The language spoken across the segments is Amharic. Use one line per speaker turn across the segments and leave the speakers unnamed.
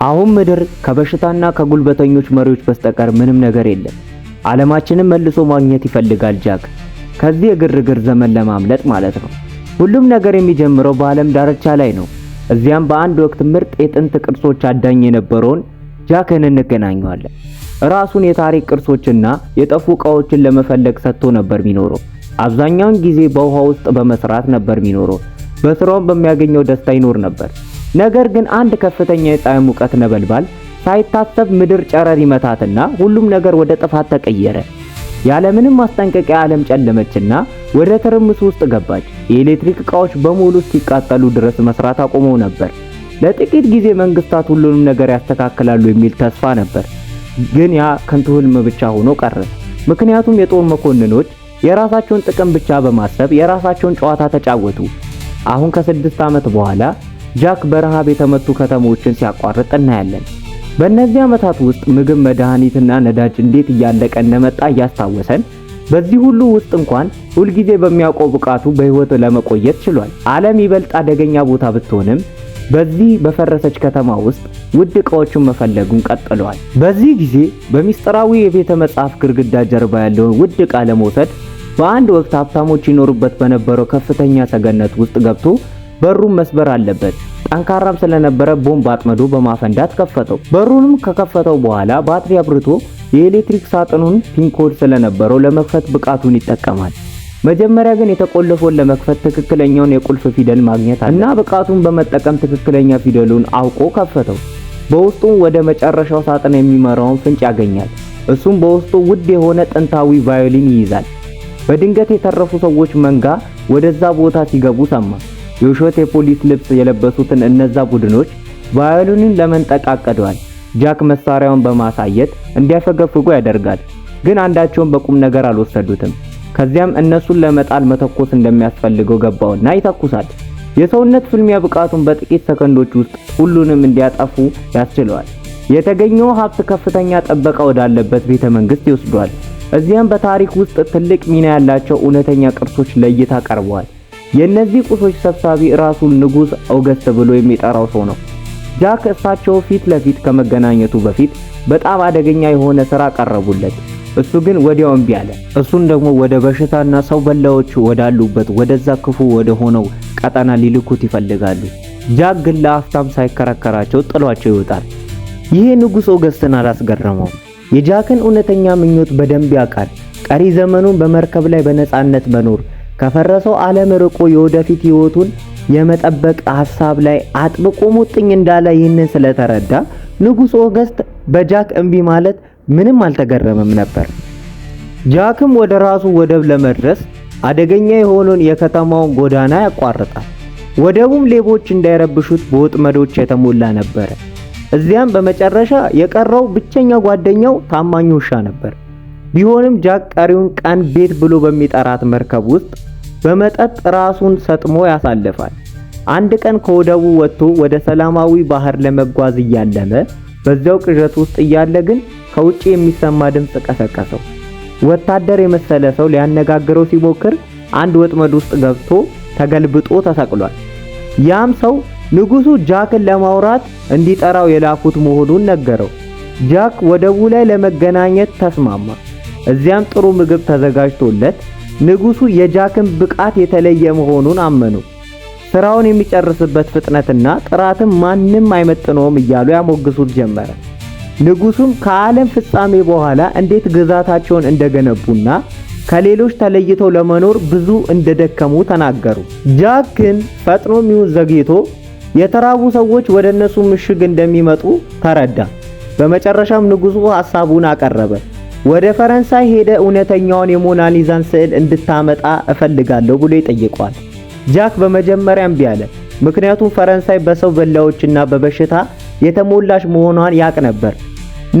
አሁን ምድር ከበሽታና ከጉልበተኞች መሪዎች በስተቀር ምንም ነገር የለም። ዓለማችንን መልሶ ማግኘት ይፈልጋል ጃክ። ከዚህ የግርግር ዘመን ለማምለጥ ማለት ነው። ሁሉም ነገር የሚጀምረው በዓለም ዳርቻ ላይ ነው። እዚያም በአንድ ወቅት ምርጥ የጥንት ቅርሶች አዳኝ የነበረውን ጃክን እንገናኘዋለን። ራሱን የታሪክ ቅርሶችና የጠፉ ዕቃዎችን ለመፈለግ ሰጥቶ ነበር የሚኖረው። አብዛኛውን ጊዜ በውሃ ውስጥ በመስራት ነበር የሚኖረው። በስራውም በሚያገኘው ደስታ ይኖር ነበር። ነገር ግን አንድ ከፍተኛ የፀሐይ ሙቀት ነበልባል ሳይታሰብ ምድር ጨረር ይመታትና ሁሉም ነገር ወደ ጥፋት ተቀየረ። ያለምንም ማስጠንቀቂያ ዓለም ጨለመችና ወደ ትርምስ ውስጥ ገባች። የኤሌክትሪክ ዕቃዎች በሙሉ እስኪቃጠሉ ድረስ መስራት አቆመው ነበር። ለጥቂት ጊዜ መንግስታት ሁሉንም ነገር ያስተካክላሉ የሚል ተስፋ ነበር። ግን ያ ከንቱ ህልም ብቻ ሆኖ ቀረ። ምክንያቱም የጦር መኮንኖች የራሳቸውን ጥቅም ብቻ በማሰብ የራሳቸውን ጨዋታ ተጫወቱ። አሁን ከ6 ዓመት በኋላ ጃክ በረሃብ የተመቱ ከተሞችን ሲያቋርጥ እናያለን። በእነዚህ ዓመታት ውስጥ ምግብ፣ መድኃኒትና ነዳጅ እንዴት እያለቀ እንደመጣ እያስታወሰን በዚህ ሁሉ ውስጥ እንኳን ሁልጊዜ በሚያውቀው ብቃቱ በህይወት ለመቆየት ችሏል። ዓለም ይበልጥ አደገኛ ቦታ ብትሆንም በዚህ በፈረሰች ከተማ ውስጥ ውድ ዕቃዎችን መፈለጉን ቀጥሏል። በዚህ ጊዜ በሚስጥራዊ የቤተ መጻሕፍ ግድግዳ ጀርባ ያለውን ውድ ዕቃ ለመውሰድ በአንድ ወቅት ሀብታሞች ይኖሩበት በነበረው ከፍተኛ ሰገነት ውስጥ ገብቶ በሩን መስበር አለበት። ጠንካራም ስለነበረ ቦምብ አጥምዶ በማፈንዳት ከፈተው። በሩንም ከከፈተው በኋላ ባትሪ አብርቶ የኤሌክትሪክ ሳጥኑን ፒን ኮድ ስለነበረው ለመክፈት ብቃቱን ይጠቀማል። መጀመሪያ ግን የተቆለፈውን ለመክፈት ትክክለኛውን የቁልፍ ፊደል ማግኘት እና ብቃቱን በመጠቀም ትክክለኛ ፊደሉን አውቆ ከፈተው። በውስጡ ወደ መጨረሻው ሳጥን የሚመራውን ፍንጭ ያገኛል። እሱም በውስጡ ውድ የሆነ ጥንታዊ ቫዮሊን ይይዛል። በድንገት የተረፉ ሰዎች መንጋ ወደዛ ቦታ ሲገቡ ሰማ። የውሸት የፖሊስ ልብስ የለበሱትን እነዛ ቡድኖች ቫዮሊኑን ለመንጠቅ አቅደዋል። ጃክ መሳሪያውን በማሳየት እንዲያፈገፍጉ ያደርጋል። ግን አንዳቸውም በቁም ነገር አልወሰዱትም። ከዚያም እነሱን ለመጣል መተኮስ እንደሚያስፈልገው ገባውና ይተኩሳል። የሰውነት ፍልሚያ ብቃቱን በጥቂት ሰከንዶች ውስጥ ሁሉንም እንዲያጠፉ ያስችለዋል። የተገኘው ሀብት ከፍተኛ ጥበቃ ወዳለበት ቤተ መንግስት ይወስዷል። እዚያም በታሪክ ውስጥ ትልቅ ሚና ያላቸው እውነተኛ ቅርሶች ለእይታ ቀርበዋል። የእነዚህ ቁሶች ሰብሳቢ ራሱን ንጉስ ኦገስት ብሎ የሚጠራው ሰው ነው። ጃክ እሳቸው ፊት ለፊት ከመገናኘቱ በፊት በጣም አደገኛ የሆነ ስራ ቀረቡለት። እሱ ግን ወዲያው እምቢ አለ። እሱን ደግሞ ወደ በሽታና ሰው በላዎች ወዳሉበት ወደዛ ክፉ ወደ ሆነው ቀጠና ሊልኩት ይፈልጋሉ። ጃክ ግን ለአፍታም ሳይከራከራቸው ጥሏቸው ይወጣል። ይሄ ንጉስ ኦገስትን አላስገረመው። የጃክን እውነተኛ ምኞት በደንብ ያውቃል። ቀሪ ዘመኑን በመርከብ ላይ በነፃነት መኖር፣ ከፈረሰው ዓለም ርቆ የወደፊት ህይወቱን የመጠበቅ ሐሳብ ላይ አጥብቆ ሙጥኝ እንዳለ ይህንን ስለተረዳ ንጉስ ኦገስት በጃክ እምቢ ማለት ምንም አልተገረመም ነበር። ጃክም ወደ ራሱ ወደብ ለመድረስ አደገኛ የሆነውን የከተማውን ጎዳና ያቋርጣል። ወደቡም ሌቦች እንዳይረብሹት በወጥመዶች የተሞላ ነበር። እዚያም በመጨረሻ የቀረው ብቸኛ ጓደኛው ታማኝ ውሻ ነበር። ቢሆንም ጃክ ቀሪውን ቀን ቤት ብሎ በሚጠራት መርከብ ውስጥ በመጠጥ ራሱን ሰጥሞ ያሳልፋል። አንድ ቀን ከወደቡ ወጥቶ ወደ ሰላማዊ ባህር ለመጓዝ እያለመ በዚያው ቅዠት ውስጥ እያለ ግን ከውጪ የሚሰማ ድምጽ ቀሰቀሰው። ወታደር የመሰለ ሰው ሊያነጋግረው ሲሞክር አንድ ወጥመድ ውስጥ ገብቶ ተገልብጦ ተሰቅሏል። ያም ሰው ንጉሱ ጃክን ለማውራት እንዲጠራው የላኩት መሆኑን ነገረው። ጃክ ወደቡ ላይ ለመገናኘት ተስማማ። እዚያም ጥሩ ምግብ ተዘጋጅቶለት ንጉሱ የጃክን ብቃት የተለየ መሆኑን አመኑ። ስራውን የሚጨርስበት ፍጥነትና ጥራትም ማንም አይመጥነውም እያሉ ያሞግሱት ጀመረ። ንጉሱም ከዓለም ፍጻሜ በኋላ እንዴት ግዛታቸውን እንደገነቡና ከሌሎች ተለይተው ለመኖር ብዙ እንደደከሙ ተናገሩ። ጃክ ግን ፈጥኖም ይሁን ዘግይቶ የተራቡ ሰዎች ወደ እነሱ ምሽግ እንደሚመጡ ተረዳ። በመጨረሻም ንጉሱ ሐሳቡን አቀረበ። ወደ ፈረንሳይ ሄደ እውነተኛውን የሞናሊዛን ስዕል እንድታመጣ እፈልጋለሁ ብሎ ይጠይቀዋል። ጃክ በመጀመሪያ እምቢ አለ። ምክንያቱም ፈረንሳይ በሰው በላዎችና በበሽታ የተሞላች መሆኗን ያቅ ነበር።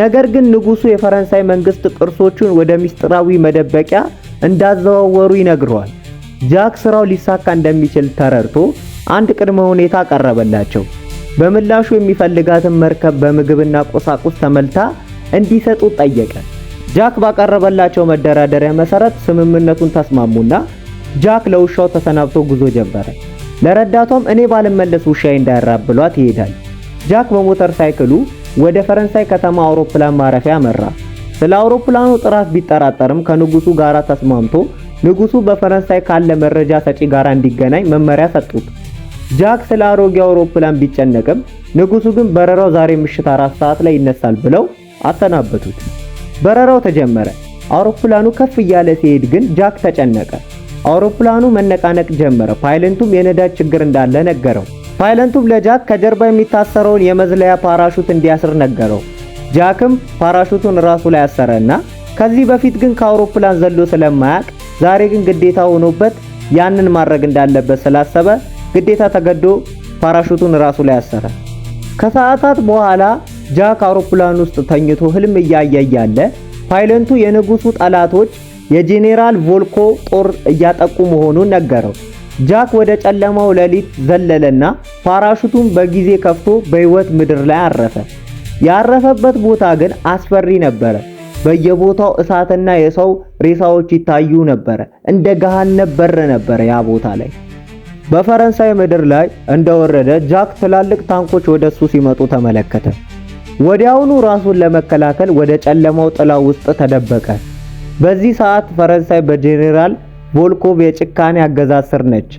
ነገር ግን ንጉሱ የፈረንሳይ መንግስት ቅርሶቹን ወደ ሚስጥራዊ መደበቂያ እንዳዘዋወሩ ይነግረዋል። ጃክ ስራው ሊሳካ እንደሚችል ተረድቶ አንድ ቅድመ ሁኔታ ቀረበላቸው። በምላሹ የሚፈልጋትን መርከብ በምግብና ቁሳቁስ ተመልታ እንዲሰጡት ጠየቀ። ጃክ ባቀረበላቸው መደራደሪያ መሰረት ስምምነቱን ተስማሙና ጃክ ለውሻው ተሰናብቶ ጉዞ ጀመረ። ለረዳቷም እኔ ባልመለስ ውሻዬ እንዳያራብ ብሏት ይሄዳል። ጃክ በሞተር ሳይክሉ ወደ ፈረንሳይ ከተማ አውሮፕላን ማረፊያ አመራ። ስለ አውሮፕላኑ ጥራት ቢጠራጠርም ከንጉሱ ጋር ተስማምቶ ንጉሱ በፈረንሳይ ካለ መረጃ ሰጪ ጋር እንዲገናኝ መመሪያ ሰጡት። ጃክ ስለ አሮጌ አውሮፕላን ቢጨነቅም ንጉሱ ግን በረራው ዛሬ ምሽት 4 ሰዓት ላይ ይነሳል ብለው አሰናበቱት። በረራው ተጀመረ። አውሮፕላኑ ከፍ እያለ ሲሄድ ግን ጃክ ተጨነቀ። አውሮፕላኑ መነቃነቅ ጀመረ። ፓይለቱም የነዳጅ ችግር እንዳለ ነገረው። ፓይለቱም ለጃክ ከጀርባ የሚታሰረውን የመዝለያ ፓራሹት እንዲያስር ነገረው። ጃክም ፓራሹቱን ራሱ ላይ አሰረና ከዚህ በፊት ግን ከአውሮፕላን ዘሎ ስለማያውቅ ዛሬ ግን ግዴታ ሆኖበት ያንን ማድረግ እንዳለበት ስላሰበ ግዴታ ተገዶ ፓራሹቱን ራሱ ላይ አሰረ። ከሰዓታት በኋላ ጃክ አውሮፕላን ውስጥ ተኝቶ ህልም እያየ እያለ ፓይለቱ የንጉሱ ጠላቶች የጄኔራል ቮልኮ ጦር እያጠቁ መሆኑን ነገረው። ጃክ ወደ ጨለማው ሌሊት ዘለለና ፓራሹቱን በጊዜ ከፍቶ በህይወት ምድር ላይ አረፈ። ያረፈበት ቦታ ግን አስፈሪ ነበረ። በየቦታው እሳትና የሰው ሬሳዎች ይታዩ ነበር። እንደ ገሃነም በር ነበር ያ ቦታ ላይ። በፈረንሳይ ምድር ላይ እንደወረደ ጃክ ትላልቅ ታንኮች ወደሱ ሲመጡ ተመለከተ። ወዲያውኑ ራሱን ለመከላከል ወደ ጨለማው ጥላ ውስጥ ተደበቀ። በዚህ ሰዓት ፈረንሳይ በጄኔራል ቮልኮቭ የጭካኔ አገዛዝ ስር ነች።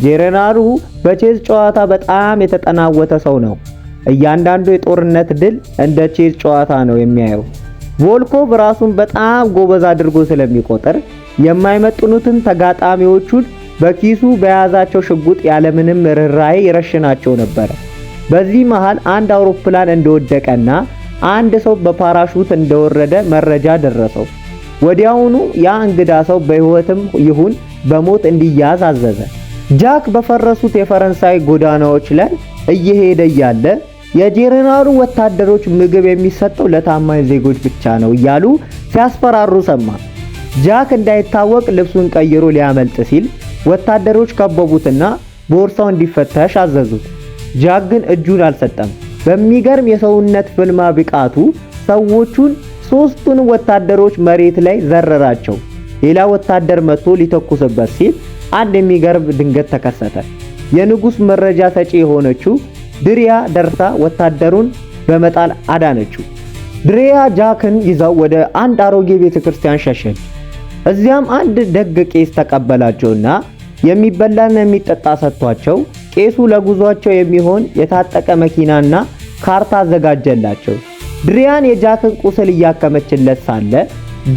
ጄኔራሉ በቼዝ ጨዋታ በጣም የተጠናወተ ሰው ነው። እያንዳንዱ የጦርነት ድል እንደ ቼዝ ጨዋታ ነው የሚያየው። ቮልኮቭ ራሱን በጣም ጎበዝ አድርጎ ስለሚቆጥር የማይመጥኑትን ተጋጣሚዎቹን በኪሱ በያዛቸው ሽጉጥ ያለምንም ርህራሄ ይረሽናቸው ነበር። በዚህ መሃል አንድ አውሮፕላን እንደወደቀና አንድ ሰው በፓራሹት እንደወረደ መረጃ ደረሰው። ወዲያውኑ ያ እንግዳ ሰው በህይወትም ይሁን በሞት እንዲያዝ አዘዘ። ጃክ በፈረሱት የፈረንሳይ ጎዳናዎች ላይ እየሄደ እያለ የጄኔራሉ ወታደሮች ምግብ የሚሰጠው ለታማኝ ዜጎች ብቻ ነው እያሉ ሲያስፈራሩ ሰማ። ጃክ እንዳይታወቅ ልብሱን ቀይሮ ሊያመልጥ ሲል ወታደሮች ከበቡትና ቦርሳው እንዲፈተሽ አዘዙት። ጃክ ግን እጁን አልሰጠም። በሚገርም የሰውነት ፍልማ ብቃቱ ሰዎቹን ሶስቱን ወታደሮች መሬት ላይ ዘረራቸው። ሌላ ወታደር መጥቶ ሊተኩስበት ሲል አንድ የሚገርም ድንገት ተከሰተ። የንጉስ መረጃ ሰጪ የሆነችው ድሪያ ደርሳ ወታደሩን በመጣል አዳነችው። ድሪያ ጃክን ይዛው ወደ አንድ አሮጌ ቤተክርስቲያን ሸሸች። እዚያም አንድ ደግ ቄስ ተቀበላቸውና የሚበላና የሚጠጣ ሰጥቷቸው ቄሱ ለጉዟቸው የሚሆን የታጠቀ መኪናና ካርታ አዘጋጀላቸው። ድሪያን የጃክን ቁስል እያከመችለት ሳለ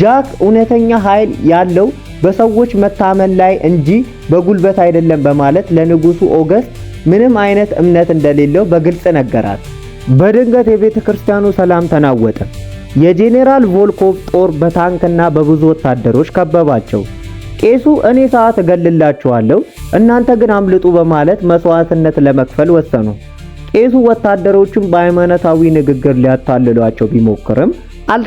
ጃክ እውነተኛ ኃይል ያለው በሰዎች መታመን ላይ እንጂ በጉልበት አይደለም በማለት ለንጉሱ ኦገስት ምንም አይነት እምነት እንደሌለው በግልጽ ነገራት። በድንገት የቤተክርስቲያኑ ሰላም ተናወጠ። የጄኔራል ቮልኮቭ ጦር በታንክና በብዙ ወታደሮች ከበባቸው። ቄሱ እኔ ሰዓት እገልላችኋለሁ፣ እናንተ ግን አምልጡ በማለት መስዋዕትነት ለመክፈል ወሰኑ። ቄሱ ወታደሮቹን በሃይማኖታዊ ንግግር ሊያታልሏቸው ቢሞክርም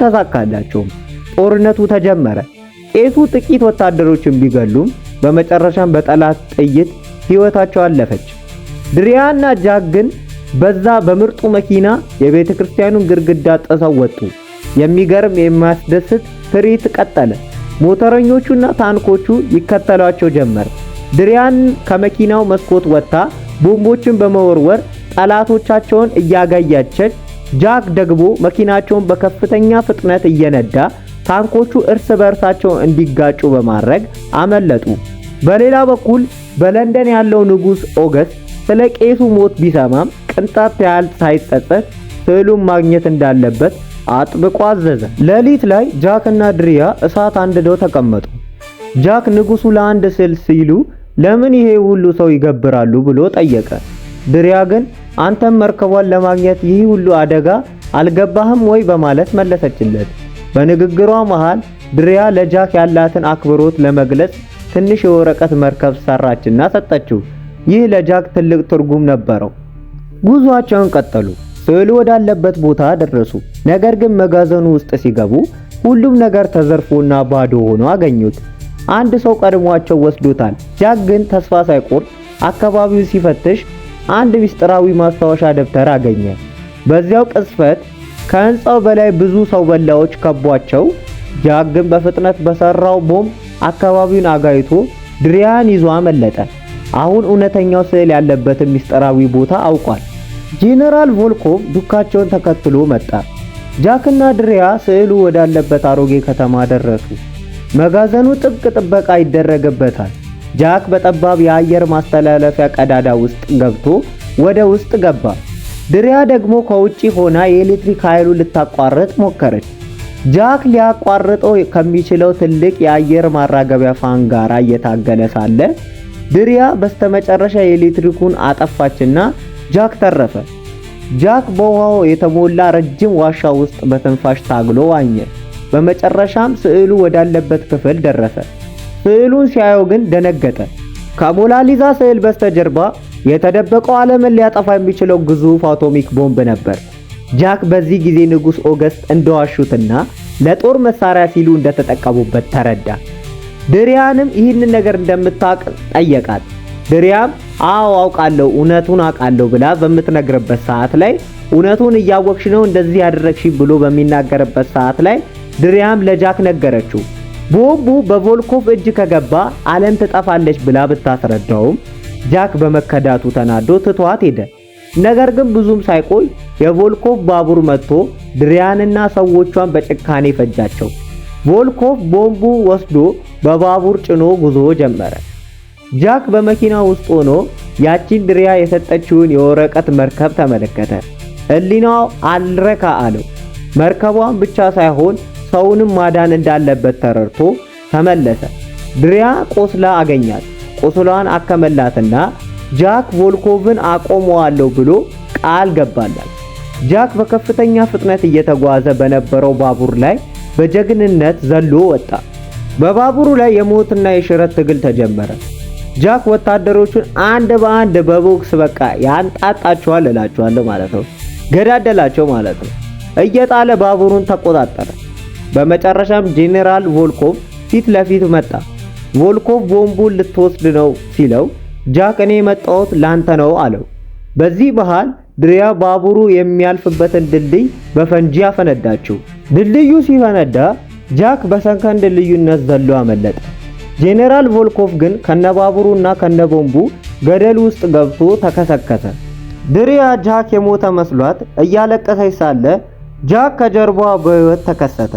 አልተሳካላቸውም። ጦርነቱ ተጀመረ። ቄሱ ጥቂት ወታደሮችን ቢገሉም በመጨረሻም በጠላት ጥይት ሕይወታቸው አለፈች። ድሪያና ጃክ ግን በዛ በምርጡ መኪና የቤተክርስቲያኑን ግድግዳ ጥሰው ወጡ። የሚገርም የሚያስደስት ትርኢት ቀጠለ። ሞተረኞቹና ታንኮቹ ይከተሏቸው ጀመር። ድሪያን ከመኪናው መስኮት ወጥታ ቦምቦችን በመወርወር ጠላቶቻቸውን እያጋያቸች፣ ጃክ ደግሞ መኪናቸውን በከፍተኛ ፍጥነት እየነዳ ታንኮቹ እርስ በርሳቸው እንዲጋጩ በማድረግ አመለጡ። በሌላ በኩል በለንደን ያለው ንጉስ ኦገስት ስለ ቄሱ ሞት ቢሰማም ቅንጣት ያህል ሳይጸጸት ስዕሉን ማግኘት እንዳለበት አጥብቆ አዘዘ። ሌሊት ላይ ጃክ እና ድሪያ እሳት አንድደው ተቀመጡ። ጃክ ንጉሱ ለአንድ ስዕል ሲሉ ለምን ይሄ ሁሉ ሰው ይገብራሉ ብሎ ጠየቀ። ድሪያ ግን አንተም መርከቧን ለማግኘት ይህ ሁሉ አደጋ አልገባህም ወይ በማለት መለሰችለት። በንግግሯ መሃል ድሪያ ለጃክ ያላትን አክብሮት ለመግለጽ ትንሽ የወረቀት መርከብ ሰራችና ሰጠችው። ይህ ለጃክ ትልቅ ትርጉም ነበረው። ጉዟቸውን ቀጠሉ። ስዕሉ ወዳለበት ቦታ ደረሱ። ነገር ግን መጋዘኑ ውስጥ ሲገቡ ሁሉም ነገር ተዘርፎና ባዶ ሆኖ አገኙት። አንድ ሰው ቀድሟቸው ወስዶታል። ጃክ ግን ተስፋ ሳይቆርጥ አካባቢው ሲፈትሽ አንድ ሚስጥራዊ ማስታወሻ ደብተር አገኘ። በዚያው ቅጽበት ከህንጻው በላይ ብዙ ሰው በላዎች ከቧቸው። ጃክ ግን በፍጥነት በሰራው ቦምብ አካባቢውን አጋይቶ ድሪያን ይዞ አመለጠ። አሁን እውነተኛው ስዕል ያለበትን ሚስጥራዊ ቦታ አውቋል። ጄኔራል ቮልኮቭ ዱካቸውን ተከትሎ መጣ። ጃክና ድሪያ ስዕሉ ወዳለበት አሮጌ ከተማ ደረሱ። መጋዘኑ ጥብቅ ጥበቃ ይደረግበታል። ጃክ በጠባብ የአየር ማስተላለፊያ ቀዳዳ ውስጥ ገብቶ ወደ ውስጥ ገባ። ድሪያ ደግሞ ከውጪ ሆና የኤሌክትሪክ ኃይሉን ልታቋርጥ ሞከረች። ጃክ ሊያቋርጠው ከሚችለው ትልቅ የአየር ማራገቢያ ፋን ጋር እየታገለ ሳለ ድሪያ በስተመጨረሻ የኤሌክትሪኩን አጠፋችና ጃክ ተረፈ። ጃክ በውሃው የተሞላ ረጅም ዋሻ ውስጥ በትንፋሽ ታግሎ ዋኘ። በመጨረሻም ስዕሉ ወዳለበት ክፍል ደረሰ። ስዕሉን ሲያየው ግን ደነገጠ። ከሞናሊዛ ስዕል በስተጀርባ የተደበቀው ዓለምን ሊያጠፋ የሚችለው ግዙፍ አቶሚክ ቦምብ ነበር። ጃክ በዚህ ጊዜ ንጉሥ ኦገስት እንደዋሹትና ለጦር መሳሪያ ሲሉ እንደተጠቀሙበት ተረዳ። ድሪያንም ይህንን ነገር እንደምታውቅ ጠየቃት። ድሪያም አዎ አውቃለሁ፣ እውነቱን አውቃለሁ ብላ በምትነግርበት ሰዓት ላይ እውነቱን እያወቅሽ ነው እንደዚህ ያደረግሽ ብሎ በሚናገርበት ሰዓት ላይ ድሪያም ለጃክ ነገረችው። ቦምቡ በቮልኮቭ እጅ ከገባ ዓለም ትጠፋለች ብላ ብታስረዳውም ጃክ በመከዳቱ ተናዶ ትቷት ሄደ። ነገር ግን ብዙም ሳይቆይ የቮልኮቭ ባቡር መጥቶ ድሪያንና ሰዎቿን በጭካኔ ፈጃቸው። ቮልኮቭ ቦምቡ ወስዶ በባቡር ጭኖ ጉዞ ጀመረ። ጃክ በመኪና ውስጥ ሆኖ ያቺን ድሪያ የሰጠችውን የወረቀት መርከብ ተመለከተ። ሕሊናው አልረካ አለው። መርከቧን ብቻ ሳይሆን ሰውንም ማዳን እንዳለበት ተረድቶ ተመለሰ። ድሪያ ቆስላ አገኛት። ቁስሏን አከመላትና ጃክ ቮልኮቭን አቆመዋለሁ ብሎ ቃል ገባላት። ጃክ በከፍተኛ ፍጥነት እየተጓዘ በነበረው ባቡር ላይ በጀግንነት ዘሎ ወጣ። በባቡሩ ላይ የሞትና የሽረት ትግል ተጀመረ። ጃክ ወታደሮቹን አንድ በአንድ በቦክስ በቃ ያንጣጣቸዋል እላቸዋለሁ ማለት ነው፣ ገዳደላቸው ማለት ነው። እየጣለ ባቡሩን ተቆጣጠረ። በመጨረሻም ጄኔራል ቮልኮቭ ፊት ለፊት መጣ። ቮልኮቭ ቦምቡን ልትወስድ ነው ሲለው ጃክ እኔ የመጣሁት ላንተ ነው አለው። በዚህ መሃል ድሪያ ባቡሩ የሚያልፍበትን ድልድይ በፈንጂ አፈነዳችው። ድልድዩ ሲፈነዳ ጃክ በሰከንድ ልዩነት ዘሎ አመለጠ። ጄኔራል ቮልኮቭ ግን ከነባቡሩና ከነቦምቡ ገደል ውስጥ ገብቶ ተከሰከሰ። ድሪያ ጃክ የሞተ መስሏት እያለቀሰች ሳለ ጃክ ከጀርባዋ በሕይወት ተከሰተ።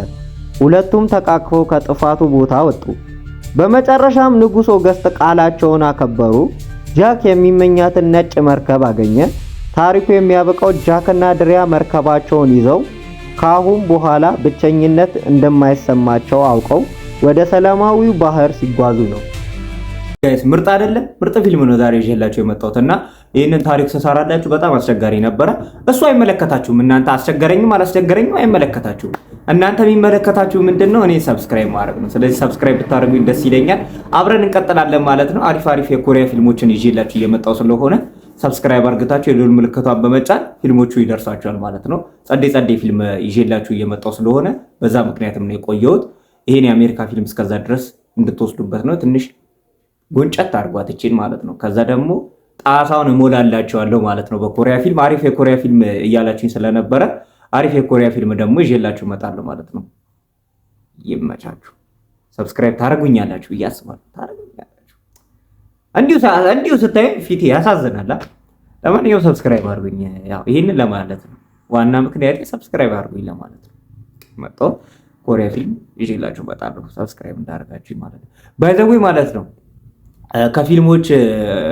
ሁለቱም ተቃቅፈው ከጥፋቱ ቦታ ወጡ። በመጨረሻም ንጉሥ ኦገስት ቃላቸውን አከበሩ። ጃክ የሚመኛትን ነጭ መርከብ አገኘ። ታሪኩ የሚያበቃው ጃክና ድሪያ መርከባቸውን ይዘው ካሁን በኋላ ብቸኝነት እንደማይሰማቸው አውቀው ወደ ሰላማዊው ባህር ሲጓዙ ነው። ጋይስ ምርጥ አይደለም? ምርጥ ፊልም ነው ዛሬ ይዤላችሁ የመጣሁትና ይህንን ታሪክ ሰሳራላችሁ በጣም አስቸጋሪ ነበረ። እሱ አይመለከታችሁም። እናንተ አስቸገረኝም አላስቸገረኝም አይመለከታችሁም። እናንተ የሚመለከታችሁ ምንድነው? እኔ ሰብስክራይብ ማድረግ ነው። ስለዚህ ሰብስክራይብ ብታደርጉኝ ደስ ይለኛል። አብረን እንቀጥላለን ማለት ነው። አሪፍ አሪፍ የኮሪያ ፊልሞችን ይዤላችሁ እየመጣሁ ስለሆነ ሰብስክራይብ አድርጋችሁ የደወል ምልክቷን በመጫን ፊልሞቹ ይደርሳችኋል ማለት ነው። ጸዴ ፊልም ይዤላችሁ እየመጣሁ ስለሆነ በዛ ምክንያትም ነው የቆየሁት። ይሄን የአሜሪካ ፊልም እስከዛ ድረስ እንድትወስዱበት ነው። ትንሽ ጎንጨት አድርጓት እቺን ማለት ነው። ከዛ ደግሞ ጣሳውን እሞላላችኋለሁ ማለት ነው። በኮሪያ ፊልም አሪፍ የኮሪያ ፊልም እያላችሁኝ ስለነበረ አሪፍ የኮሪያ ፊልም ደግሞ ይዤላችሁ እመጣለሁ ማለት ነው። ይመቻችሁ። ሰብስክራይብ ታረጉኛላችሁ እያስባለሁ ታረጉኛላችሁ። እንዲሁ ስታይ ፊቴ ያሳዝናል። ለማንኛውም ሰብስክራይብ አድርጉኝ። ያው ይሄንን ለማለት ነው ዋና ምክንያቴ፣ ሰብስክራይብ አድርጉኝ ለማለት ነው። መጥቶ ኮሪያ ፊልም ይዤላችሁ እመጣለሁ ሰብስክራይብ እንዳደረጋችሁ ማለት ነው። ባይዘዌ ማለት ነው ከፊልሞች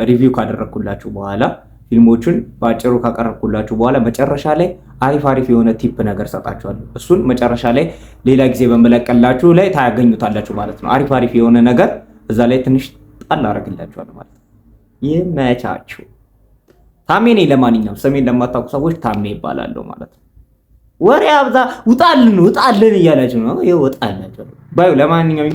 ሪቪው ካደረኩላችሁ በኋላ ፊልሞቹን በአጭሩ ካቀረብኩላችሁ በኋላ መጨረሻ ላይ አሪፍ የሆነ ቲፕ ነገር ሰጣችኋለሁ። እሱን መጨረሻ ላይ ሌላ ጊዜ በመለቀላችሁ ላይ ታገኙታላችሁ ማለት ነው። አሪፍ የሆነ ነገር እዛ ላይ ትንሽ ጣል አደርግላችኋለሁ ማለት ነው። ይመቻችሁ። ታሜ ነኝ። ለማንኛውም ስሜን ለማታውቁ ሰዎች ታሜ ይባላለሁ ማለት ነው። ወሬ አብዛ ውጣልን እያላችሁ ነው። ይኸው ወጣላችሁ ባዩ። ለማንኛውም